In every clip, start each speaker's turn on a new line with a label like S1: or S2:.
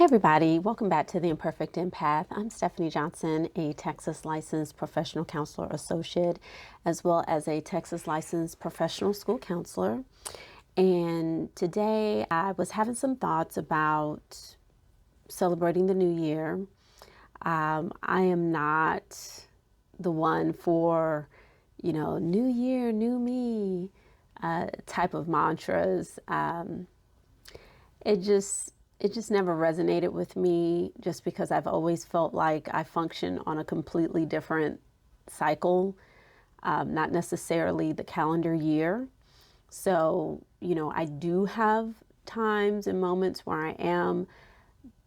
S1: Hey everybody, welcome back to The Imperfect Empath. I'm Stephanie Johnson, a Texas licensed professional counselor associate, as well as a Texas licensed professional school counselor. And today I was having some thoughts about celebrating the new year. I am not the one for, new year, new me type of mantras. It just never resonated with me just because I've always felt like I function on a completely different cycle, not necessarily the calendar year. So, I do have times and moments where I am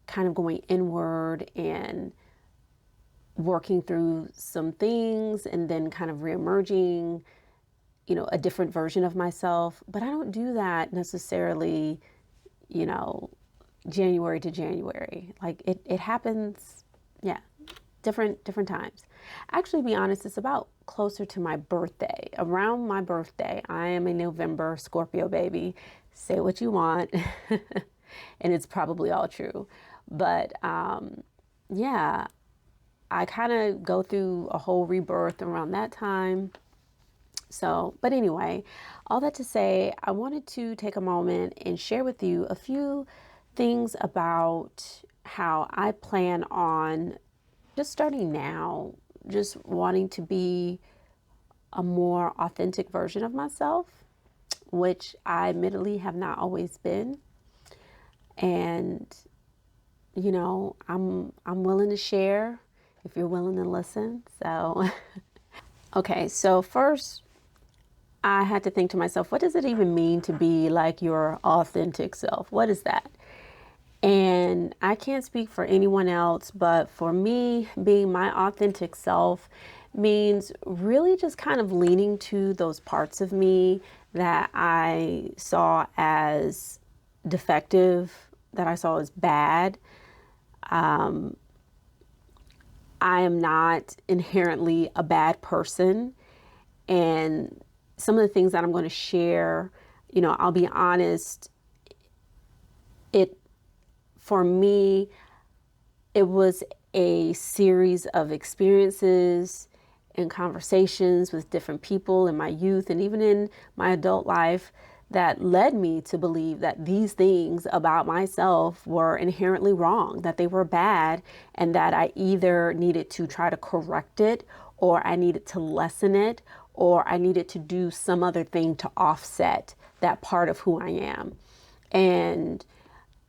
S1: kind of going inward and working through some things and then kind of reemerging, a different version of myself. But I don't do that necessarily, you know, January to January. Like it happens, yeah, different times. Actually, to be honest, it's about closer to my birthday. Around my birthday, I am a November Scorpio baby. Say what you want, and it's probably all true. But yeah, I kind of go through a whole rebirth around that time. So, but anyway, all that to say, I wanted to take a moment and share with you a few things about how I plan on just starting now, just wanting to be a more authentic version of myself, which I admittedly have not always been. And, I'm willing to share if you're willing to listen. So, okay, so first, I had to think to myself, what does it even mean to be like your authentic self? What is that? And I can't speak for anyone else, but for me, being my authentic self means really just kind of leaning to those parts of me that I saw as defective, that I saw as bad. I am not inherently a bad person. And some of the things that I'm going to share, I'll be honest, it for me, it was a series of experiences and conversations with different people in my youth and even in my adult life that led me to believe that these things about myself were inherently wrong, that they were bad, and that I either needed to try to correct it, or I needed to lessen it, or I needed to do some other thing to offset that part of who I am. And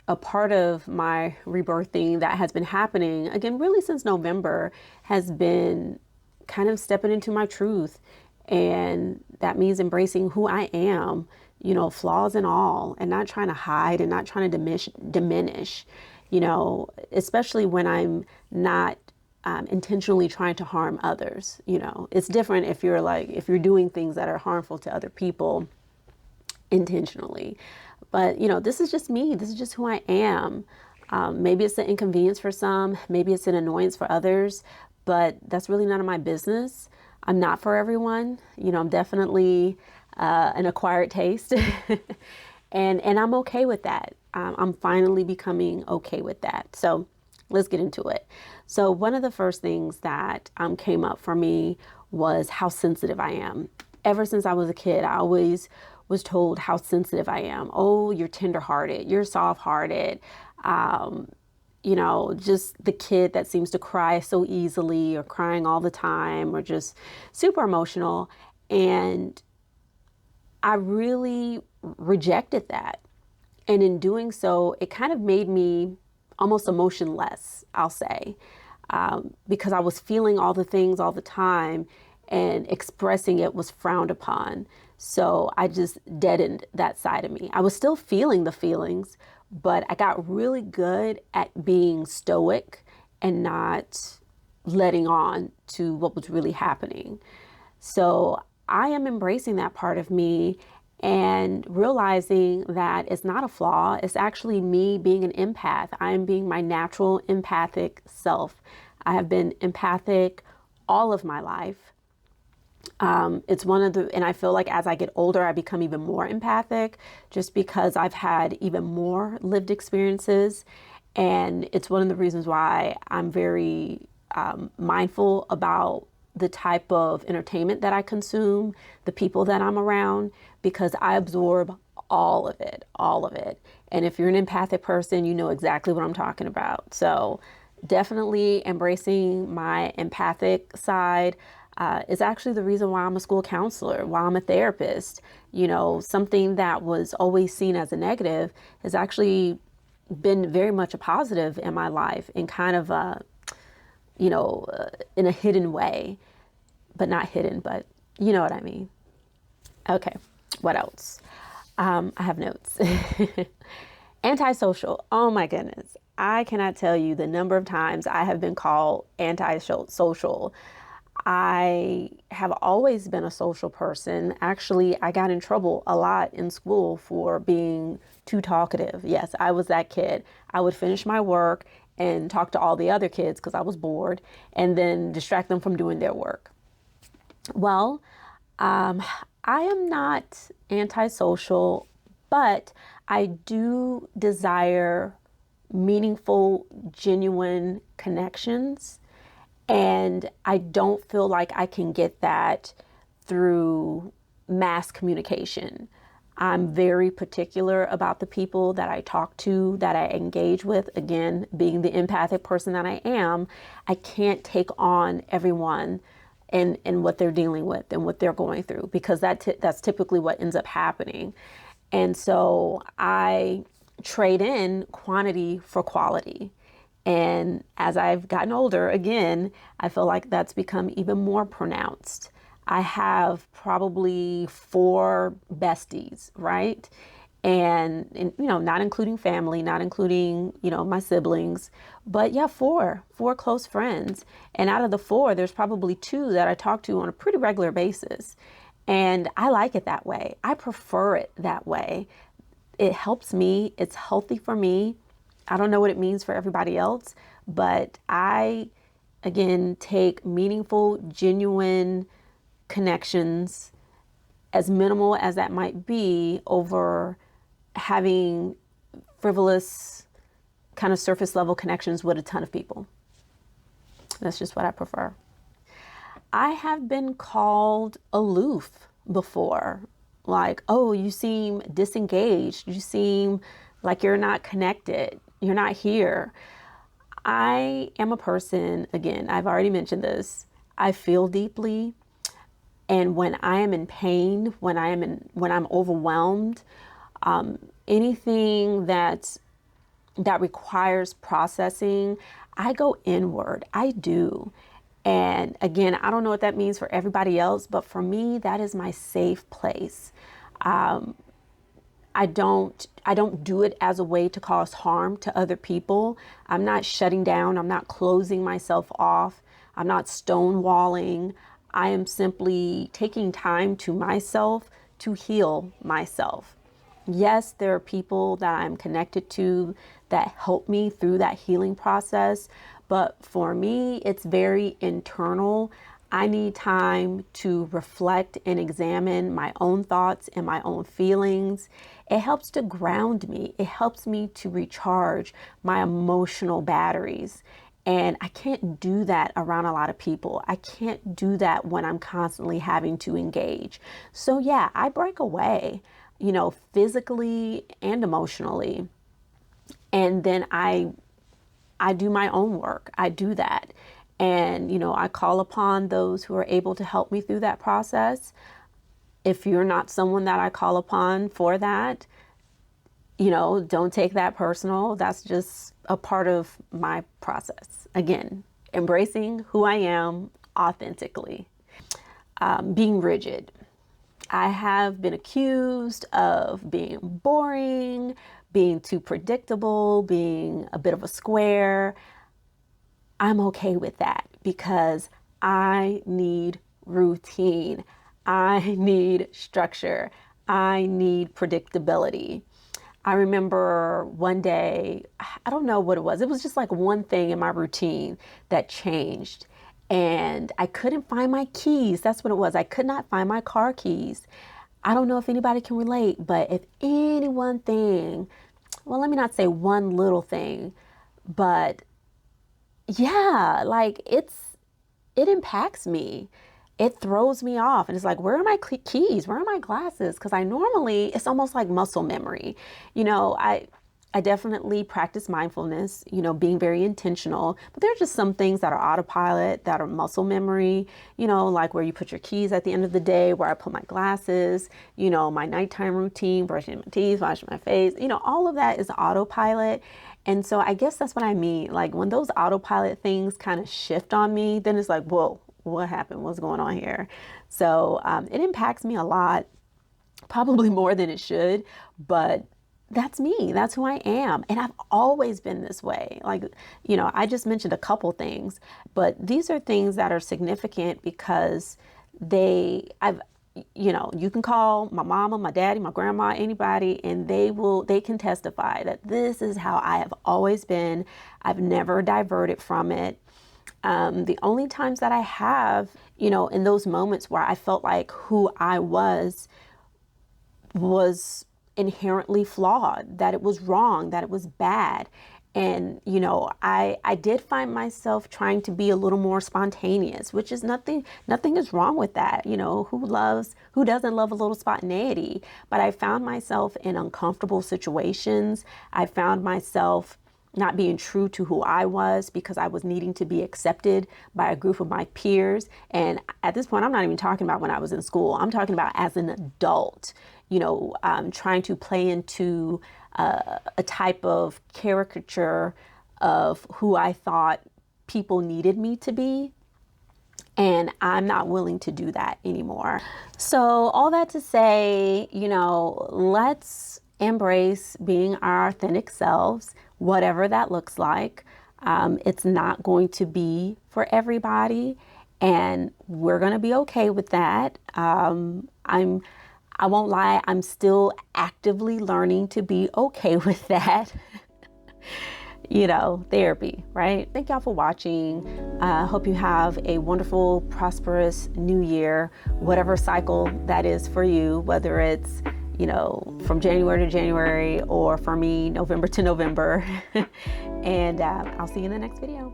S1: a part of my rebirthing that has been happening, again, really since November, has been kind of stepping into my truth. And that means embracing who I am, flaws and all, and not trying to hide and not trying to diminish, especially when I'm not intentionally trying to harm others. It's different if you're doing things that are harmful to other people intentionally. But, this is just me. This is just who I am. Maybe it's an inconvenience for some, maybe it's an annoyance for others, but that's really none of my business. I'm not for everyone. I'm definitely an acquired taste. and I'm okay with that. I'm finally becoming okay with that. So let's get into it. So one of the first things that came up for me was how sensitive I am. Ever since I was a kid, I always was told how sensitive I am. Oh, you're tenderhearted, you're soft-hearted, just the kid that seems to cry so easily or crying all the time or just super emotional. And I really rejected that. And in doing so, it kind of made me almost emotionless, I'll say, because I was feeling all the things all the time and expressing it was frowned upon. So I just deadened that side of me. I was still feeling the feelings, but I got really good at being stoic and not letting on to what was really happening. So I am embracing that part of me and realizing that it's not a flaw. It's actually me being an empath. I am being my natural empathic self. I have been empathic all of my life. And I feel like as I get older, I become even more empathic just because I've had even more lived experiences. And it's one of the reasons why I'm very mindful about the type of entertainment that I consume, the people that I'm around, because I absorb all of it, all of it. And if you're an empathic person, you know exactly what I'm talking about. So definitely embracing my empathic side is actually the reason why I'm a school counselor, why I'm a therapist. You know, something that was always seen as a negative has actually been very much a positive in my life, in kind of in a hidden way, but not hidden, but you know what I mean. Okay, what else? I have notes. Antisocial. Oh my goodness. I cannot tell you the number of times I have been called antisocial. I have always been a social person. Actually, I got in trouble a lot in school for being too talkative. Yes, I was that kid. I would finish my work and talk to all the other kids because I was bored and then distract them from doing their work. Well, I am not antisocial, but I do desire meaningful, genuine connections. And I don't feel like I can get that through mass communication. I'm very particular about the people that I talk to, that I engage with. Again, being the empathic person that I am, I can't take on everyone and what they're dealing with and what they're going through, because that's typically what ends up happening. And so I trade in quantity for quality. And as I've gotten older, again, I feel like that's become even more pronounced. I have probably 4 besties, right? And not including family, not including, my siblings, but yeah, four close friends. And out of the 4, there's probably 2 that I talk to on a pretty regular basis. And I like it that way. I prefer it that way. It helps me. It's healthy for me. I don't know what it means for everybody else, but I, again, take meaningful, genuine connections, as minimal as that might be, over having frivolous, kind of surface level connections with a ton of people. That's just what I prefer. I have been called aloof before. Like, oh, you seem disengaged. You seem like you're not connected. You're not here. I am a person, again, I've already mentioned this. I feel deeply. And when I am in pain, when I'm overwhelmed, anything that requires processing, I go inward. I do. And again, I don't know what that means for everybody else, but for me, that is my safe place. I don't do it as a way to cause harm to other people. I'm not shutting down. I'm not closing myself off. I'm not stonewalling. I am simply taking time to myself to heal myself. Yes, there are people that I'm connected to that help me through that healing process. But for me, it's very internal. I need time to reflect and examine my own thoughts and my own feelings. It helps to ground me. It helps me to recharge my emotional batteries. And I can't do that around a lot of people. I can't do that when I'm constantly having to engage. So yeah, I break away, physically and emotionally. And then I do my own work. I do that. And, I call upon those who are able to help me through that process. If you're not someone that I call upon for that, don't take that personal. That's just a part of my process. Again, embracing who I am authentically. Being rigid. I have been accused of being boring, being too predictable, being a bit of a square. I'm okay with that because I need routine. I need structure. I need predictability. I remember one day, I don't know what it was. It was just like one thing in my routine that changed. And I couldn't find my keys. That's what it was. I could not find my car keys. I don't know if anybody can relate, but if any one thing, well, let me not say one little thing, But yeah, like it impacts me. It throws me off. And it's like, where are my keys? Where are my glasses? Because I normally, it's almost like muscle memory. You know, I definitely practice mindfulness, you know, being very intentional, but there are just some things that are autopilot, that are muscle memory, you know, like where you put your keys at the end of the day, where I put my glasses, you know, my nighttime routine, brushing my teeth, washing my face, you know, all of that is autopilot. And so I guess that's what I mean. Like when those autopilot things kind of shift on me, then it's like, whoa, what happened? What's going on here? So it impacts me a lot, probably more than it should, but that's me. That's who I am. And I've always been this way. Like, you know, I just mentioned a couple things, but these are things that are significant because you know, you can call my mama, my daddy, my grandma, anybody, and they can testify that this is how I have always been. I've never diverted from it. The only times that I have, you know, in those moments where I felt like who I was inherently flawed, that it was wrong, that it was bad. And, you know, I did find myself trying to be a little more spontaneous, which is nothing is wrong with that. You know, who doesn't love a little spontaneity? But I found myself in uncomfortable situations. I found myself not being true to who I was because I was needing to be accepted by a group of my peers. And at this point, I'm not even talking about when I was in school. I'm talking about as an adult, you know, trying to play into a type of caricature of who I thought people needed me to be. And I'm not willing to do that anymore. So all that to say, you know, let's embrace being our authentic selves, whatever that looks like. It's not going to be for everybody, and we're going to be okay with that. I won't lie, I'm still actively learning to be okay with that. You know, therapy, right? Thank y'all for watching. I hope you have a wonderful, prosperous new year, whatever cycle that is for you, whether it's, you know, from January to January or for me, November to November. And I'll see you in the next video.